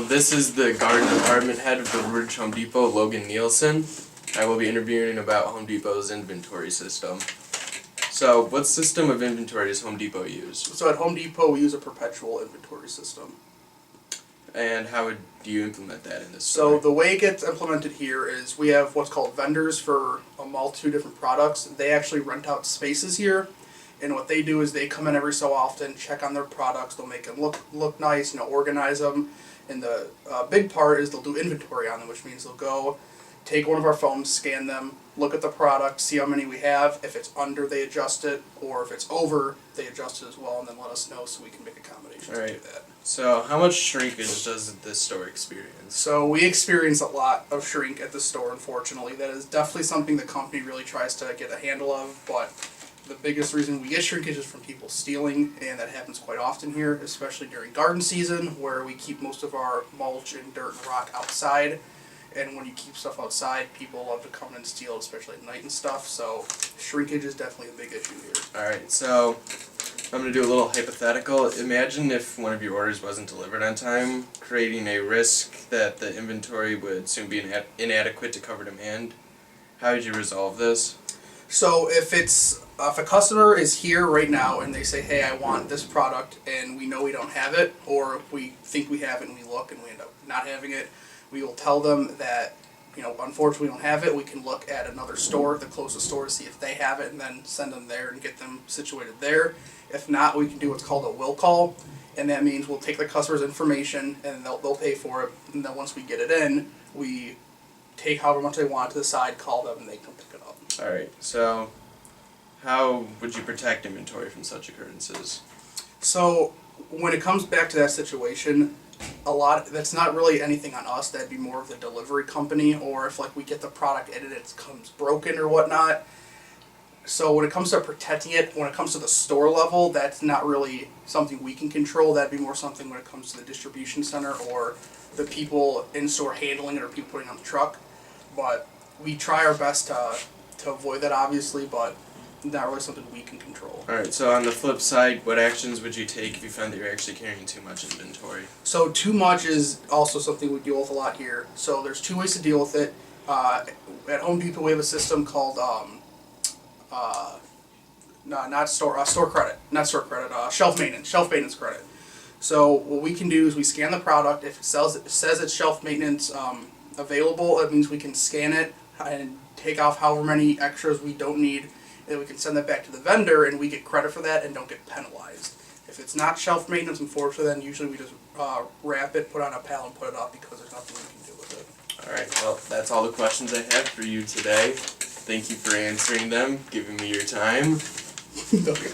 This is the garden department head of the Woodbridge Home Depot, Logan Nielsen. I will be interviewing about Home Depot's inventory system. So, what system of inventory does Home Depot use? So at Home Depot, we use a perpetual inventory system. And how do you implement that in this So store? the way it gets implemented here is we have what's called vendors for a multitude of different products. They actually rent out spaces here, and what they do is they come in every so often, check on their products. They'll make them look nice, organize them. And the big part is they'll do inventory on them, which means they'll go take one of our phones, scan them, look at the product, see how many we have. If it's under, they adjust it, or if it's over, they adjust it as well, and then let us know so we can make accommodations to do that. So, how much shrinkage does this store experience? So we experience a lot of shrink at the store, unfortunately. That is definitely something the company really tries to get a handle of, but the biggest reason we get shrinkage is from people stealing, and that happens quite often here, especially during garden season, where we keep most of our mulch and dirt and rock outside. And when you keep stuff outside, people love to come and steal, especially at night and stuff. So shrinkage is definitely a big issue here. Alright, so I'm going to do a little hypothetical. Imagine if one of your orders wasn't delivered on time, creating a risk that the inventory would soon be inadequate to cover demand. How would you resolve this? So if a customer is here right now and they say, hey, I want this product, and we know we don't have it, or if we think we have it and we look and we end up not having it, we will tell them that, unfortunately we don't have it. We can look at another store, the closest store, to see if they have it, and then send them there and get them situated there. If not, we can do what's called a will call, and that means we'll take the customer's information and they'll pay for it, and then once we get it in, we take however much they want to the side, call them, and they come pick it up. Alright, so how would you protect inventory from such occurrences? So when it comes back to that situation, that's not really anything on us. That'd be more of the delivery company, or if we get the product and it comes broken or whatnot. So when it comes to protecting it, when it comes to the store level, that's not really something we can control. That'd be more something when it comes to the distribution center or the people in store handling it or people putting it on the truck. But we try our best to avoid that, obviously, but not really something we can control. Alright, so on the flip side, what actions would you take if you found that you're actually carrying too much inventory? So too much is also something we deal with a lot here. So there's two ways to deal with it. At Home Depot we have a system called shelf maintenance credit. So what we can do is we scan the product. If it says it's shelf maintenance available, it means we can scan it and take off however many extras we don't need. Then we can send that back to the vendor, and we get credit for that and don't get penalized. If it's not shelf maintenance, unfortunately, then usually we just wrap it, put it on a pallet, and put it up because there's nothing we can do with it. Alright, well, that's all the questions I have for you today. Thank you for answering them, giving me your time. Okay.